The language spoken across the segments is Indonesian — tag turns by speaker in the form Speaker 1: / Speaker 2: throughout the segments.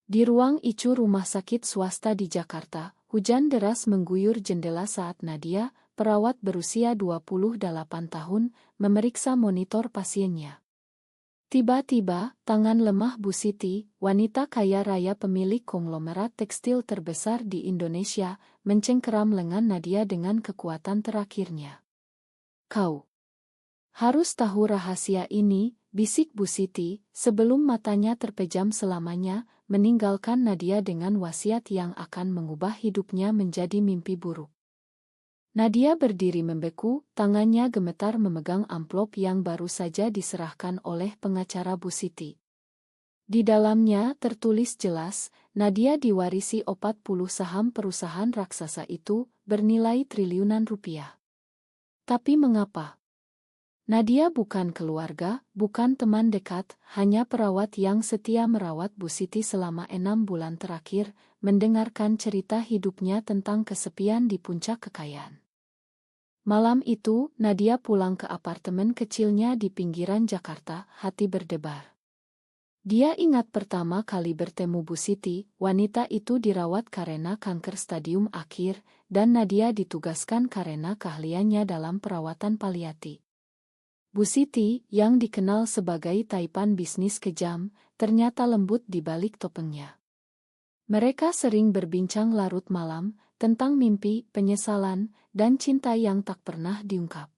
Speaker 1: Di ruang ICU rumah sakit swasta di Jakarta, hujan deras mengguyur jendela saat Nadia, perawat berusia 28 tahun, memeriksa monitor pasiennya. Tiba-tiba, tangan lemah Bu Siti, wanita kaya raya pemilik konglomerat tekstil terbesar di Indonesia, mencengkeram lengan Nadia dengan kekuatan terakhirnya. "Kau harus tahu rahasia ini," bisik Bu Siti, sebelum matanya terpejam selamanya, meninggalkan Nadia dengan wasiat yang akan mengubah hidupnya menjadi mimpi buruk. Nadia berdiri membeku, tangannya gemetar memegang amplop yang baru saja diserahkan oleh pengacara Bu Siti. Di dalamnya tertulis jelas, Nadia diwarisi 40 saham perusahaan raksasa itu, bernilai triliunan rupiah. Tapi mengapa? Nadia bukan keluarga, bukan teman dekat, hanya perawat yang setia merawat Bu Siti selama 6 bulan terakhir, mendengarkan cerita hidupnya tentang kesepian di puncak kekayaan. Malam itu, Nadia pulang ke apartemen kecilnya di pinggiran Jakarta, hati berdebar. Dia ingat pertama kali bertemu Bu Siti, wanita itu dirawat karena kanker stadium akhir, dan Nadia ditugaskan karena keahliannya dalam perawatan paliatif. Bu Siti, yang dikenal sebagai taipan bisnis kejam, ternyata lembut di balik topengnya. Mereka sering berbincang larut malam, tentang mimpi, penyesalan, dan cinta yang tak pernah diungkap.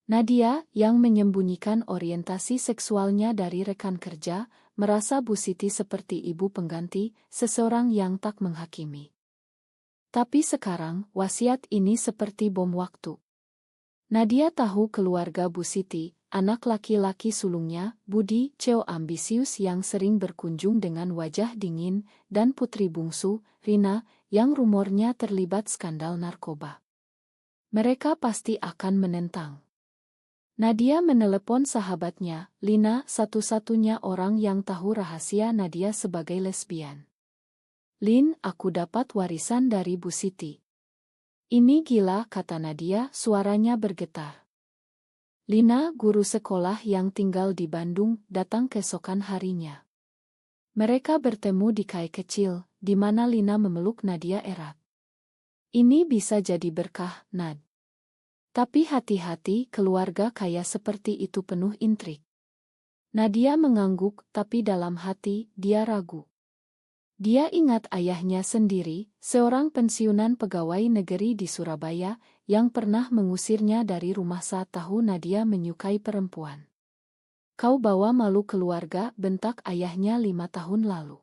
Speaker 1: Nadia, yang menyembunyikan orientasi seksualnya dari rekan kerja, merasa Bu Siti seperti ibu pengganti, seseorang yang tak menghakimi. Tapi sekarang, wasiat ini seperti bom waktu. Nadia tahu keluarga Bu Siti, anak laki-laki sulungnya, Budi, ceo ambisius yang sering berkunjung dengan wajah dingin, dan putri bungsu, Rina, yang rumornya terlibat skandal narkoba. Mereka pasti akan menentang. Nadia menelepon sahabatnya, Lina, satu-satunya orang yang tahu rahasia Nadia sebagai lesbian. "Lin, aku dapat warisan dari Bu Siti." "Ini gila," kata Nadia, suaranya bergetar. Lina, guru sekolah yang tinggal di Bandung, datang keesokan harinya. Mereka bertemu di kai kecil, di mana Lina memeluk Nadia erat. "Ini bisa jadi berkah, Nad. Tapi hati-hati, keluarga kaya seperti itu penuh intrik." Nadia mengangguk, tapi dalam hati, dia ragu. Dia ingat ayahnya sendiri, seorang pensiunan pegawai negeri di Surabaya, yang pernah mengusirnya dari rumah saat tahu Nadia menyukai perempuan. "Kau bawa malu keluarga," bentak ayahnya 5 tahun lalu.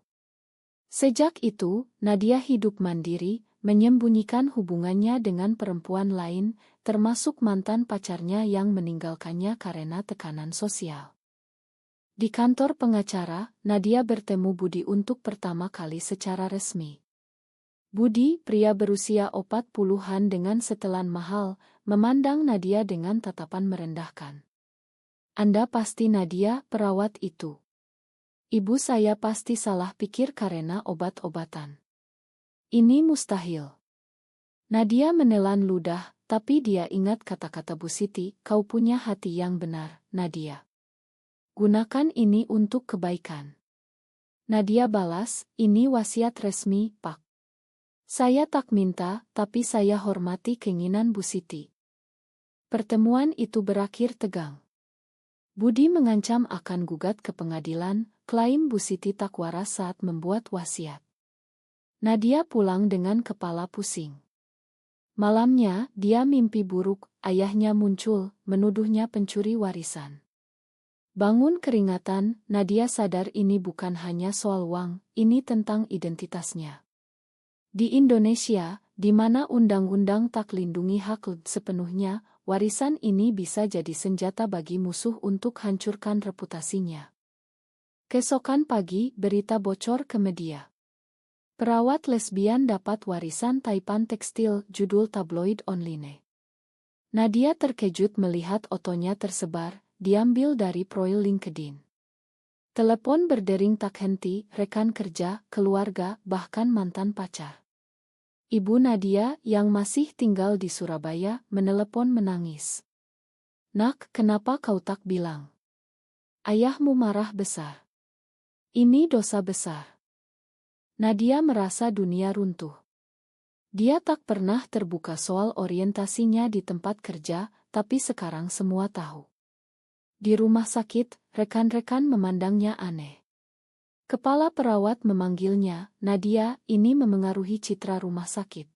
Speaker 1: Sejak itu, Nadia hidup mandiri, menyembunyikan hubungannya dengan perempuan lain, termasuk mantan pacarnya yang meninggalkannya karena tekanan sosial. Di kantor pengacara, Nadia bertemu Budi untuk pertama kali secara resmi. Budi, pria berusia 40-an dengan setelan mahal, memandang Nadia dengan tatapan merendahkan. "Anda pasti Nadia, perawat itu. Ibu saya pasti salah pikir karena obat-obatan. Ini mustahil." Nadia menelan ludah, tapi dia ingat kata-kata Bu Siti, "Kau punya hati yang benar, Nadia. Gunakan ini untuk kebaikan." Nadia balas, "Ini wasiat resmi, Pak. Saya tak minta, tapi saya hormati keinginan Bu Siti." Pertemuan itu berakhir tegang. Budi mengancam akan gugat ke pengadilan, klaim Bu Siti tak waras saat membuat wasiat. Nadia pulang dengan kepala pusing. Malamnya, dia mimpi buruk, ayahnya muncul, menuduhnya pencuri warisan. Bangun keringatan, Nadia sadar ini bukan hanya soal uang, ini tentang identitasnya. Di Indonesia, di mana undang-undang tak lindungi hak sepenuhnya, warisan ini bisa jadi senjata bagi musuh untuk hancurkan reputasinya. Keesokan pagi, berita bocor ke media. Perawat lesbian dapat warisan taipan tekstil, judul tabloid online. Nadia terkejut melihat fotonya tersebar, diambil dari profil LinkedIn. Telepon berdering tak henti, rekan kerja, keluarga, bahkan mantan pacar. Ibu Nadia, yang masih tinggal di Surabaya, menelepon menangis. "Nak, kenapa kau tak bilang? Ayahmu marah besar. Ini dosa besar." Nadia merasa dunia runtuh. Dia tak pernah terbuka soal orientasinya di tempat kerja, tapi sekarang semua tahu. Di rumah sakit, rekan-rekan memandangnya aneh. Kepala perawat memanggilnya, "Nadia, ini memengaruhi citra rumah sakit.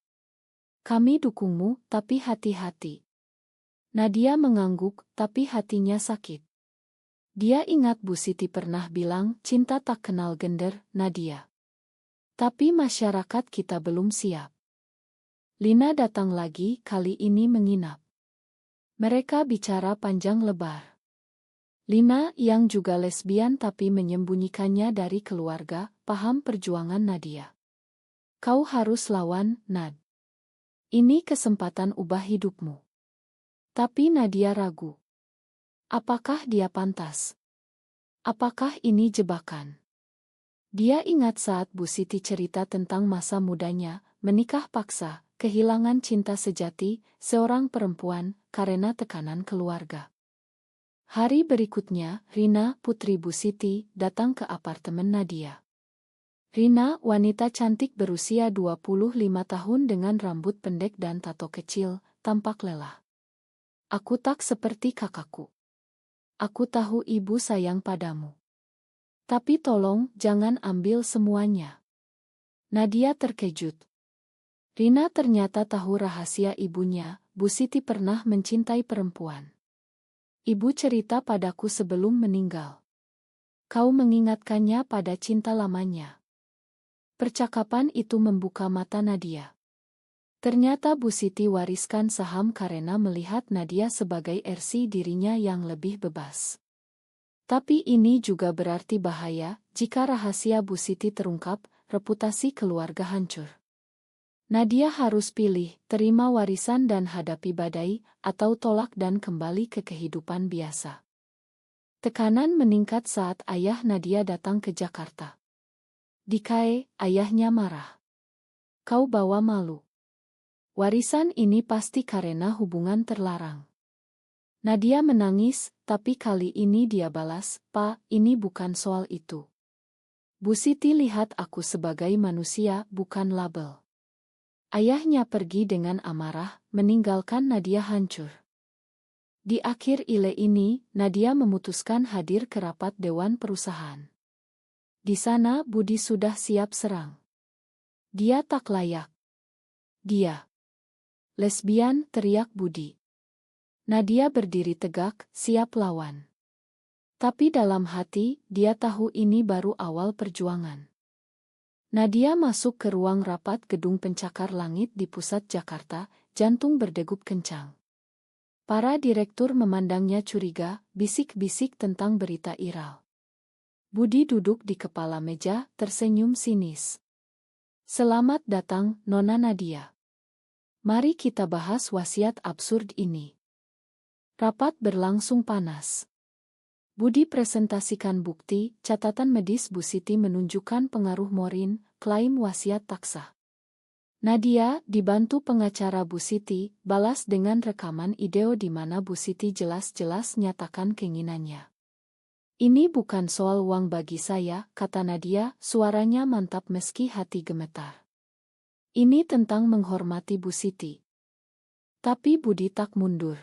Speaker 1: Kami dukungmu, tapi hati-hati." Nadia mengangguk, tapi hatinya sakit. Dia ingat Bu Siti pernah bilang, cinta tak kenal gender, Nadia. Tapi masyarakat kita belum siap. Lina datang lagi, kali ini menginap. Mereka bicara panjang lebar. Lina, yang juga lesbian tapi menyembunyikannya dari keluarga, paham perjuangan Nadia. Kau harus lawan, Nad. Ini kesempatan ubah hidupmu. Tapi Nadia ragu. Apakah dia pantas? Apakah ini jebakan? Dia ingat saat Bu Siti cerita tentang masa mudanya, menikah paksa, kehilangan cinta sejati, seorang perempuan, karena tekanan keluarga. Hari berikutnya, Rina, putri Bu Siti, datang ke apartemen Nadia. Rina, wanita cantik berusia 25 tahun dengan rambut pendek dan tato kecil, tampak lelah. Aku tak seperti kakakku. Aku tahu ibu sayang padamu. Tapi tolong, jangan ambil semuanya. Nadia terkejut. Rina ternyata tahu rahasia ibunya, Bu Siti pernah mencintai perempuan. Ibu cerita padaku sebelum meninggal. Kau mengingatkannya pada cinta lamanya. Percakapan itu membuka mata Nadia. Ternyata Bu Siti wariskan saham karena melihat Nadia sebagai versi dirinya yang lebih bebas. Tapi ini juga berarti bahaya, jika rahasia Bu Siti terungkap, reputasi keluarga hancur. Nadia harus pilih, terima warisan dan hadapi badai, atau tolak dan kembali ke kehidupan biasa. Tekanan meningkat saat ayah Nadia datang ke Jakarta. Dikae, ayahnya marah. Kau bawa malu. Warisan ini pasti karena hubungan terlarang. Nadia menangis, tapi kali ini dia balas, "Pak, ini bukan soal itu. Bu Siti lihat aku sebagai manusia, bukan label." Ayahnya pergi dengan amarah, meninggalkan Nadia hancur. Di akhir ile ini, Nadia memutuskan hadir ke rapat dewan perusahaan. Di sana Budi sudah siap serang. Dia tak layak. Dia lesbian, teriak Budi. Nadia berdiri tegak, siap lawan. Tapi dalam hati, dia tahu ini baru awal perjuangan. Nadia masuk ke ruang rapat gedung pencakar langit di pusat Jakarta, jantung berdegup kencang. Para direktur memandangnya curiga, bisik-bisik tentang berita viral. Budi duduk di kepala meja, tersenyum sinis. "Selamat datang, Nona Nadia. Mari kita bahas wasiat absurd ini." Rapat berlangsung panas. Budi presentasikan bukti, catatan medis Bu Siti menunjukkan pengaruh morin, klaim wasiat tak sah. Nadia, dibantu pengacara Bu Siti, balas dengan rekaman video di mana Bu Siti jelas-jelas nyatakan keinginannya. "Ini bukan soal uang bagi saya," kata Nadia, suaranya mantap meski hati gemetar. "Ini tentang menghormati Bu Siti." Tapi Budi tak mundur.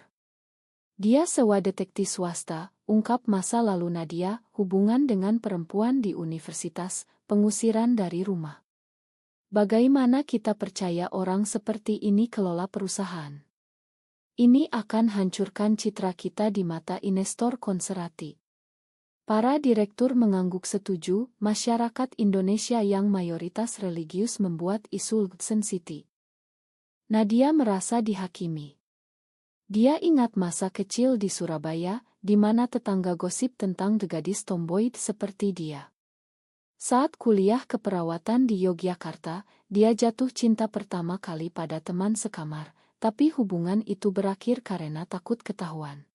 Speaker 1: Dia sewa detektif swasta, ungkap masa lalu Nadia, hubungan dengan perempuan di universitas, pengusiran dari rumah. Bagaimana kita percaya orang seperti ini kelola perusahaan? Ini akan hancurkan citra kita di mata investor konservatif. Para direktur mengangguk setuju, masyarakat Indonesia yang mayoritas religius membuat isu sensitif. Nadia merasa dihakimi. Dia ingat masa kecil di Surabaya, di mana tetangga gosip tentang gadis tomboy seperti dia. Saat kuliah keperawatan di Yogyakarta, dia jatuh cinta pertama kali pada teman sekamar, tapi hubungan itu berakhir karena takut ketahuan.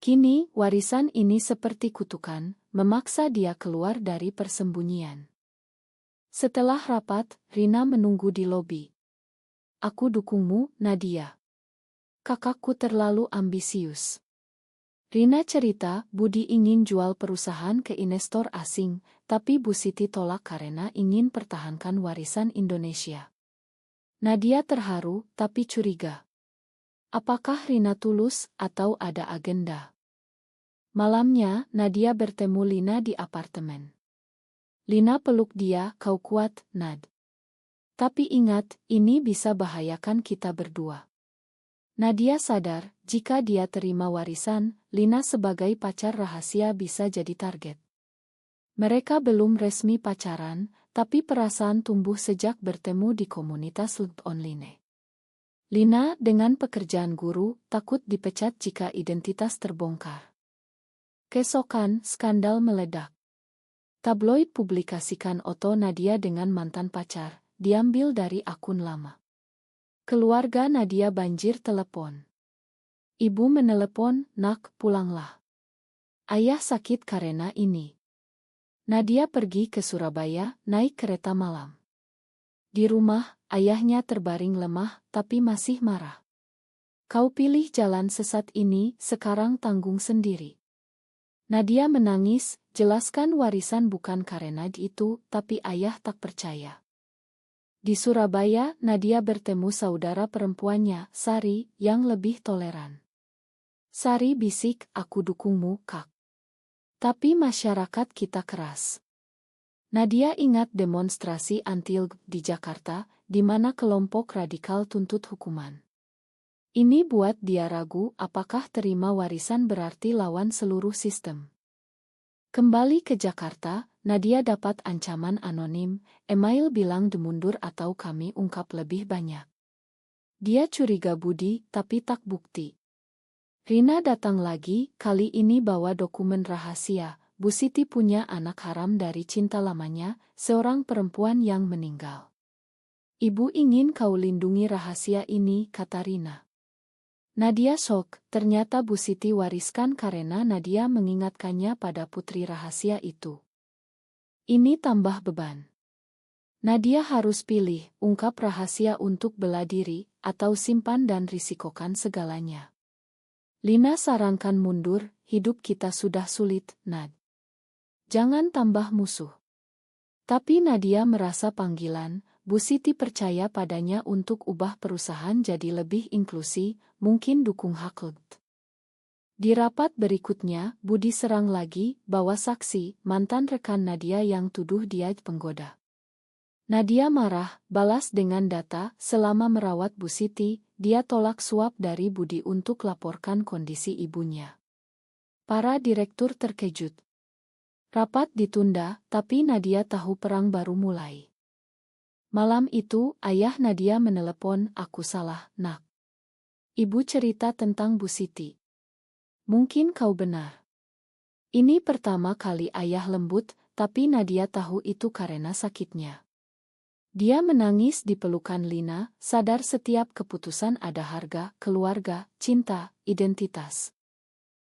Speaker 1: Kini, warisan ini seperti kutukan, memaksa dia keluar dari persembunyian. Setelah rapat, Rina menunggu di lobi. "Aku dukungmu, Nadia. Kakakku terlalu ambisius." Rina cerita, Budi ingin jual perusahaan ke investor asing, tapi Bu Siti tolak karena ingin pertahankan warisan Indonesia. Nadia terharu, tapi curiga. Apakah Rina tulus atau ada agenda? Malamnya, Nadia bertemu Lina di apartemen. Lina peluk dia, "Kau kuat, Nad. Tapi ingat, ini bisa bahayakan kita berdua." Nadia sadar, jika dia terima warisan, Lina sebagai pacar rahasia bisa jadi target. Mereka belum resmi pacaran, tapi perasaan tumbuh sejak bertemu di komunitas online. Lina, dengan pekerjaan guru, takut dipecat jika identitas terbongkar. Keesokan, skandal meledak. Tabloid publikasikan foto Nadia dengan mantan pacar, diambil dari akun lama. Keluarga Nadia banjir telepon. Ibu menelepon, "Nak, pulanglah. Ayah sakit karena ini." Nadia pergi ke Surabaya, naik kereta malam. Di rumah, ayahnya terbaring lemah, tapi masih marah. "Kau pilih jalan sesat ini, sekarang tanggung sendiri." Nadia menangis, jelaskan warisan bukan karena itu, tapi ayah tak percaya. Di Surabaya, Nadia bertemu saudara perempuannya, Sari, yang lebih toleran. Sari bisik, "Aku dukungmu, Kak. Tapi masyarakat kita keras." Nadia ingat demonstrasi anti-LGBT di Jakarta, di mana kelompok radikal tuntut hukuman. Ini buat dia ragu apakah terima warisan berarti lawan seluruh sistem. Kembali ke Jakarta, Nadia dapat ancaman anonim, email bilang dimundur atau kami ungkap lebih banyak. Dia curiga Budi, tapi tak bukti. Rina datang lagi, kali ini bawa dokumen rahasia. Bu Siti punya anak haram dari cinta lamanya, seorang perempuan yang meninggal. "Ibu ingin kau lindungi rahasia ini," kata Rina. Nadia shock, ternyata Bu Siti wariskan karena Nadia mengingatkannya pada putri rahasia itu. Ini tambah beban. Nadia harus pilih, ungkap rahasia untuk bela diri, atau simpan dan risikokan segalanya. Lina sarankan mundur, hidup kita sudah sulit, Nad. Jangan tambah musuh. Tapi Nadia merasa panggilan, Bu Siti percaya padanya untuk ubah perusahaan jadi lebih inklusi, mungkin dukung hak LGBT. Di rapat berikutnya, Budi serang lagi, bawa saksi, mantan rekan Nadia yang tuduh dia penggoda. Nadia marah, balas dengan data, selama merawat Bu Siti, dia tolak suap dari Budi untuk laporkan kondisi ibunya. Para direktur terkejut. Rapat ditunda, tapi Nadia tahu perang baru mulai. Malam itu, ayah Nadia menelepon, "Aku salah, Nak. Ibu cerita tentang Bu Siti. Mungkin kau benar." Ini pertama kali ayah lembut, tapi Nadia tahu itu karena sakitnya. Dia menangis di pelukan Lina, sadar setiap keputusan ada harga, keluarga, cinta, identitas.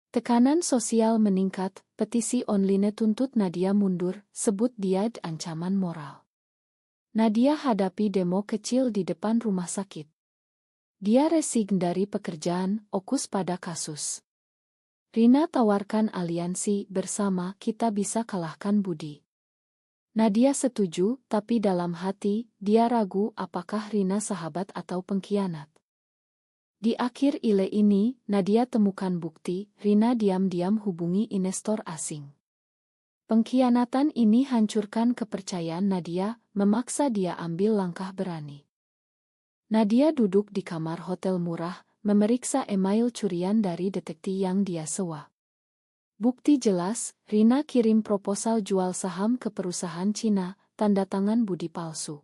Speaker 1: Tekanan sosial meningkat, petisi online tuntut Nadia mundur, sebut dia ancaman moral. Nadia hadapi demo kecil di depan rumah sakit. Dia resign dari pekerjaan, fokus pada kasus. Rina tawarkan aliansi, bersama kita bisa kalahkan Budi. Nadia setuju, tapi dalam hati, dia ragu apakah Rina sahabat atau pengkhianat. Di akhir ile ini, Nadia temukan bukti, Rina diam-diam hubungi investor asing. Pengkhianatan ini hancurkan kepercayaan Nadia, memaksa dia ambil langkah berani. Nadia duduk di kamar hotel murah, memeriksa email curian dari detektif yang dia sewa. Bukti jelas, Rina kirim proposal jual saham ke perusahaan Cina, tanda tangan Budi palsu.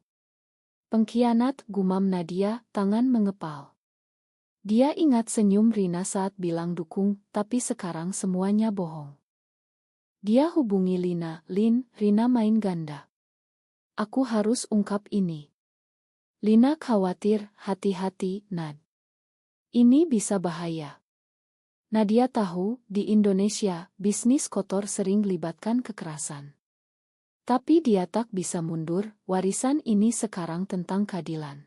Speaker 1: "Pengkhianat," gumam Nadia, tangan mengepal. Dia ingat senyum Rina saat bilang dukung, tapi sekarang semuanya bohong. Dia hubungi Lina, "Lin, Rina main ganda. Aku harus ungkap ini." Lina khawatir, "Hati-hati, Nad. Ini bisa bahaya." Nadia tahu, di Indonesia, bisnis kotor sering libatkan kekerasan. Tapi dia tak bisa mundur, warisan ini sekarang tentang keadilan.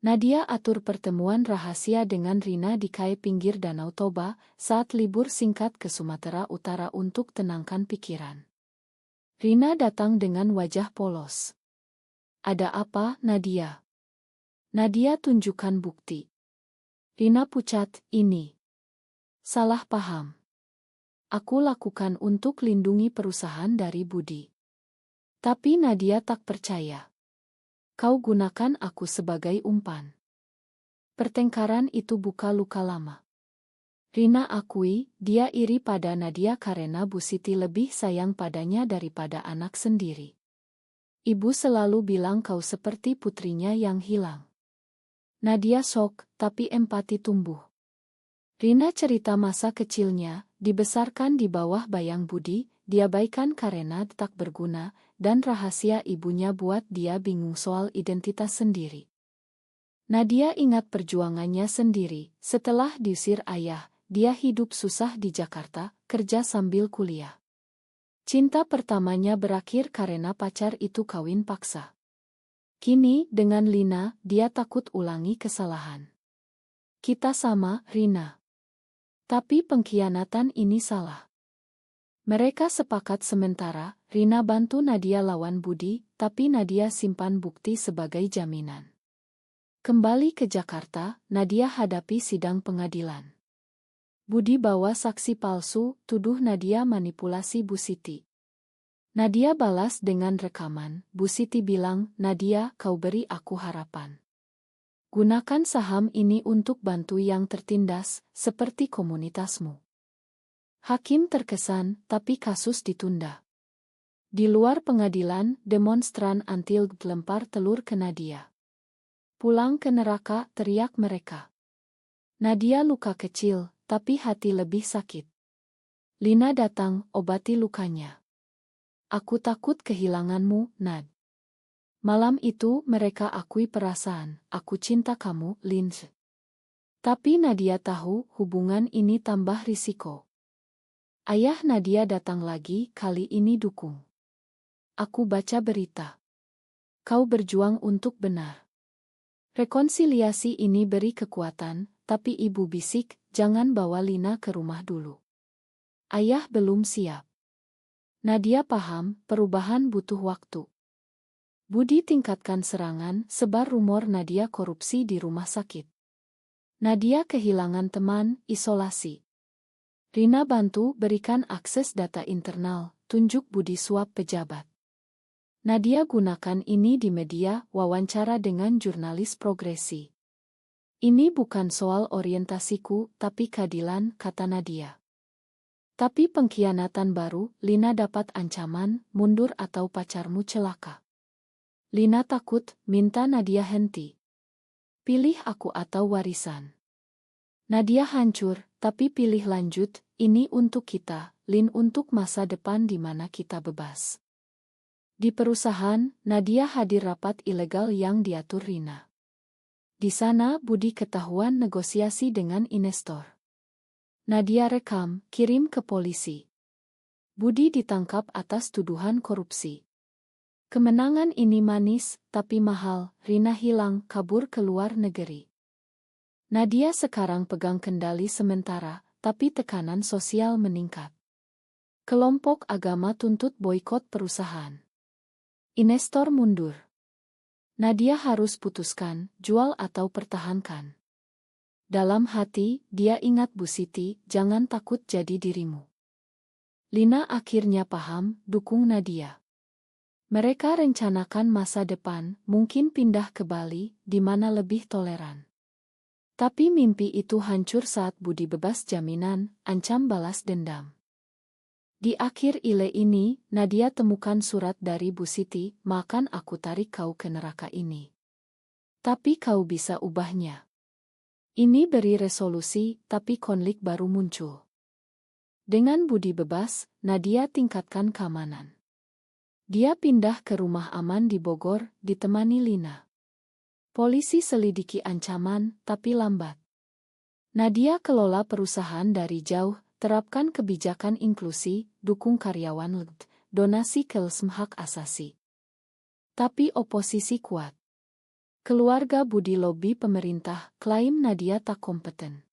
Speaker 1: Nadia atur pertemuan rahasia dengan Rina di kai pinggir Danau Toba saat libur singkat ke Sumatera Utara untuk tenangkan pikiran. Rina datang dengan wajah polos. Ada apa, Nadia? Nadia tunjukkan bukti. Rina pucat, ini. Salah paham. Aku lakukan untuk lindungi perusahaan dari Budi. Tapi Nadia tak percaya. Kau gunakan aku sebagai umpan. Pertengkaran itu buka luka lama. Rina akui, dia iri pada Nadia karena Bu Siti lebih sayang padanya daripada anak sendiri. Ibu selalu bilang kau seperti putrinya yang hilang. Nadia shock, tapi empati tumbuh. Rina cerita masa kecilnya, dibesarkan di bawah bayang Budi, diabaikan karena tak berguna, dan rahasia ibunya buat dia bingung soal identitas sendiri. Nadia ingat perjuangannya sendiri, setelah diusir ayah, dia hidup susah di Jakarta, kerja sambil kuliah. Cinta pertamanya berakhir karena pacar itu kawin paksa. Kini, dengan Lina, dia takut ulangi kesalahan. Kita sama, Rina. Tapi pengkhianatan ini salah. Mereka sepakat sementara, Rina bantu Nadia lawan Budi, tapi Nadia simpan bukti sebagai jaminan. Kembali ke Jakarta, Nadia hadapi sidang pengadilan. Budi bawa saksi palsu, tuduh Nadia manipulasi Bu Siti. Nadia balas dengan rekaman, Bu Siti bilang, Nadia, kau beri aku harapan. Gunakan saham ini untuk bantu yang tertindas, seperti komunitasmu. Hakim terkesan, tapi kasus ditunda. Di luar pengadilan, demonstran anti lempar telur ke Nadia. Pulang ke neraka, teriak mereka. Nadia luka kecil, tapi hati lebih sakit. Lina datang, obati lukanya. Aku takut kehilanganmu, Nad. Malam itu mereka akui perasaan, aku cinta kamu, Lins. Tapi Nadia tahu hubungan ini tambah risiko. Ayah Nadia datang lagi, kali ini dukung. Aku baca berita. Kau berjuang untuk benar. Rekonsiliasi ini beri kekuatan, tapi ibu bisik, jangan bawa Lina ke rumah dulu. Ayah belum siap. Nadia paham, perubahan butuh waktu. Budi tingkatkan serangan, sebar rumor Nadia korupsi di rumah sakit. Nadia kehilangan teman, isolasi. Rina bantu berikan akses data internal, tunjuk Budi suap pejabat. Nadia gunakan ini di media, wawancara dengan jurnalis progresi. Ini bukan soal orientasiku, tapi keadilan, kata Nadia. Tapi pengkhianatan baru, Lina dapat ancaman, mundur atau pacarmu celaka. Lina takut, minta Nadia henti. Pilih aku atau warisan. Nadia hancur, tapi pilih lanjut, ini untuk kita, Lin untuk masa depan di mana kita bebas. Di perusahaan, Nadia hadir rapat ilegal yang diatur Rina. Di sana Budi ketahuan negosiasi dengan investor. Nadia rekam, kirim ke polisi. Budi ditangkap atas tuduhan korupsi. Kemenangan ini manis, tapi mahal, Rina hilang, kabur ke luar negeri. Nadia sekarang pegang kendali sementara, tapi tekanan sosial meningkat. Kelompok agama tuntut boikot perusahaan. Investor mundur. Nadia harus putuskan, jual atau pertahankan. Dalam hati, dia ingat Bu Siti, jangan takut jadi dirimu. Lina akhirnya paham, dukung Nadia. Mereka rencanakan masa depan, mungkin pindah ke Bali, di mana lebih toleran. Tapi mimpi itu hancur saat Budi bebas jaminan, ancam balas dendam. Di akhir ile ini, Nadia temukan surat dari Bu Siti, makan aku tarik kau ke neraka ini. Tapi kau bisa ubahnya. Ini beri resolusi, tapi konflik baru muncul. Dengan Budi bebas, Nadia tingkatkan keamanan. Dia pindah ke rumah aman di Bogor, ditemani Lina. Polisi selidiki ancaman, tapi lambat. Nadia kelola perusahaan dari jauh, terapkan kebijakan inklusi, dukung karyawan LGT, donasi ke hak asasi. Tapi oposisi kuat. Keluarga Budi lobi pemerintah, klaim Nadia tak kompeten.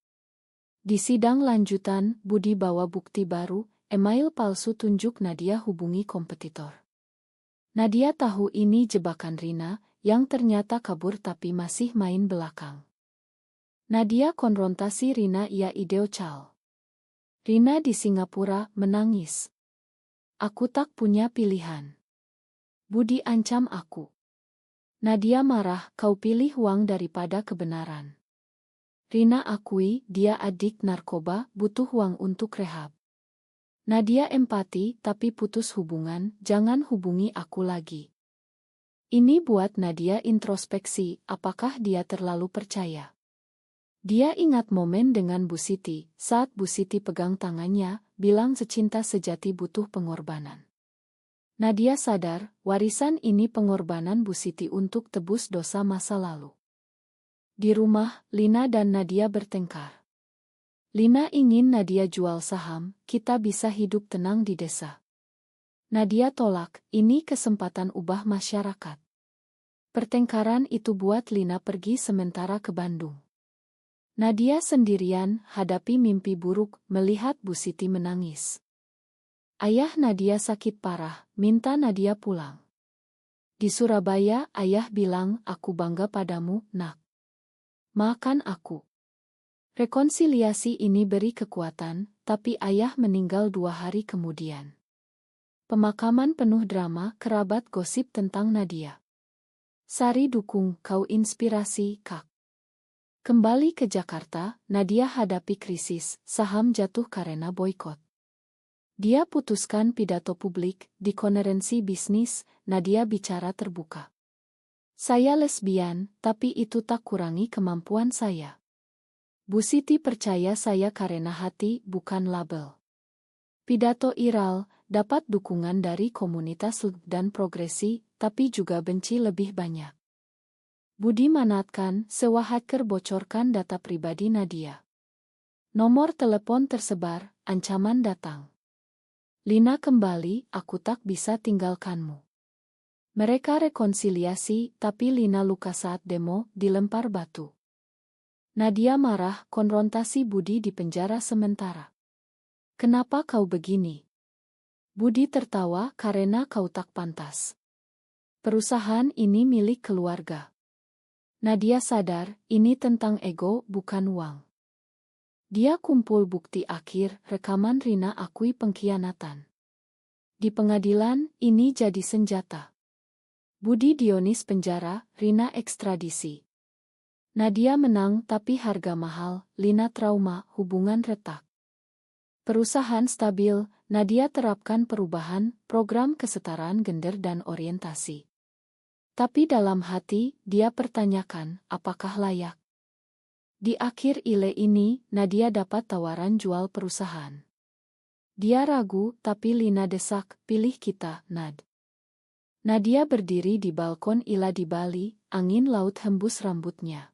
Speaker 1: Di sidang lanjutan, Budi bawa bukti baru, email palsu tunjuk Nadia hubungi kompetitor. Nadia tahu ini jebakan Rina, yang ternyata kabur tapi masih main belakang. Nadia konfrontasi Rina ia ideo cal. Rina di Singapura menangis. Aku tak punya pilihan. Budi ancam aku. Nadia marah, kau pilih uang daripada kebenaran. Rina akui dia adik narkoba, butuh uang untuk rehab. Nadia empati tapi putus hubungan, jangan hubungi aku lagi. Ini buat Nadia introspeksi, apakah dia terlalu percaya? Dia ingat momen dengan Bu Siti, saat Bu Siti pegang tangannya, bilang secinta sejati butuh pengorbanan. Nadia sadar, warisan ini pengorbanan Bu Siti untuk tebus dosa masa lalu. Di rumah, Lina dan Nadia bertengkar. Lina ingin Nadia jual saham, kita bisa hidup tenang di desa. Nadia tolak, ini kesempatan ubah masyarakat. Pertengkaran itu buat Lina pergi sementara ke Bandung. Nadia sendirian, hadapi mimpi buruk, melihat Bu Siti menangis. Ayah Nadia sakit parah, minta Nadia pulang. Di Surabaya, ayah bilang, aku bangga padamu, nak. Maafkan aku. Rekonsiliasi ini beri kekuatan, tapi ayah meninggal 2 hari kemudian. Pemakaman penuh drama, kerabat gosip tentang Nadia. Sari dukung, kau inspirasi, Kak. Kembali ke Jakarta, Nadia hadapi krisis, saham jatuh karena boikot. Dia putuskan pidato publik, di konferensi bisnis, Nadia bicara terbuka. Saya lesbian, tapi itu tak kurangi kemampuan saya. Bu Siti percaya saya karena hati, bukan label. Pidato viral, dapat dukungan dari komunitas dan progresi, tapi juga benci lebih banyak. Budi manatkan, sewa hacker bocorkan data pribadi Nadia. Nomor telepon tersebar, ancaman datang. Lina kembali, aku tak bisa tinggalkanmu. Mereka rekonsiliasi, tapi Lina luka saat demo, dilempar batu. Nadia marah, konfrontasi Budi di penjara sementara. Kenapa kau begini? Budi tertawa, karena kau tak pantas. Perusahaan ini milik keluarga. Nadia sadar, ini tentang ego, bukan uang. Dia kumpul bukti akhir, rekaman Rina akui pengkhianatan. Di pengadilan, ini jadi senjata. Budi Dionis penjara, Rina ekstradisi. Nadia menang tapi harga mahal, Lina trauma, hubungan retak. Perusahaan stabil, Nadia terapkan perubahan, program kesetaraan gender dan orientasi. Tapi dalam hati, dia pertanyakan, apakah layak? Di akhir ile ini, Nadia dapat tawaran jual perusahaan. Dia ragu, tapi Lina desak, pilih kita, Nad. Nadia berdiri di balkon Ila di Bali, angin laut hembus rambutnya.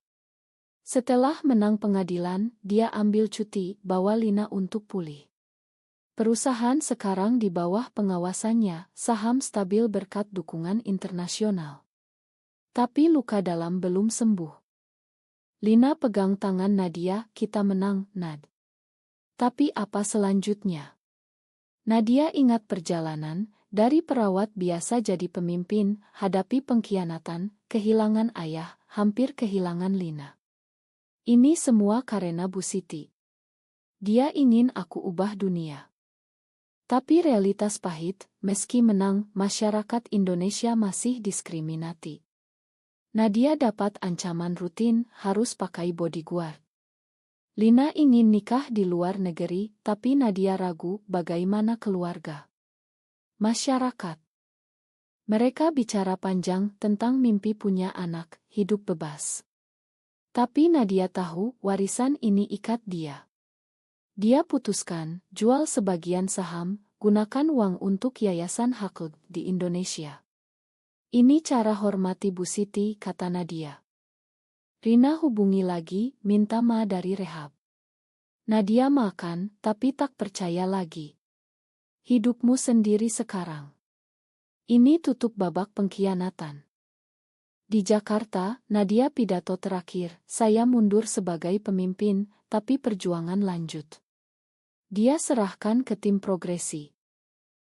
Speaker 1: Setelah menang pengadilan, dia ambil cuti, bawa Lina untuk pulih. Perusahaan sekarang di bawah pengawasannya, saham stabil berkat dukungan internasional. Tapi luka dalam belum sembuh. Lina pegang tangan Nadia, kita menang, Nad. Tapi apa selanjutnya? Nadia ingat perjalanan, dari perawat biasa jadi pemimpin, hadapi pengkhianatan, kehilangan ayah, hampir kehilangan Lina. Ini semua karena Bu Siti. Dia ingin aku ubah dunia. Tapi realitas pahit, meski menang, masyarakat Indonesia masih diskriminasi. Nadia dapat ancaman rutin, harus pakai bodyguard. Lina ingin nikah di luar negeri, tapi Nadia ragu bagaimana keluarga. Masyarakat. Mereka bicara panjang tentang mimpi punya anak, hidup bebas. Tapi Nadia tahu warisan ini ikat dia. Dia putuskan, jual sebagian saham, gunakan uang untuk yayasan hak di Indonesia. Ini cara hormati Bu Siti, kata Nadia. Rina hubungi lagi, minta ma dari rehab. Nadia makan, tapi tak percaya lagi. Hidupmu sendiri sekarang. Ini tutup babak pengkhianatan. Di Jakarta, Nadia pidato terakhir, "Saya mundur sebagai pemimpin, tapi perjuangan lanjut." Dia serahkan ke tim progresi.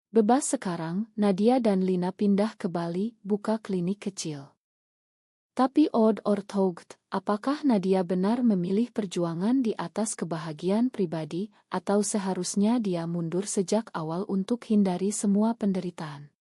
Speaker 1: Bebas sekarang, Nadia dan Lina pindah ke Bali, buka klinik kecil. Tapi Odd Orthogt, apakah Nadia benar memilih perjuangan di atas kebahagiaan pribadi, atau seharusnya dia mundur sejak awal untuk hindari semua penderitaan?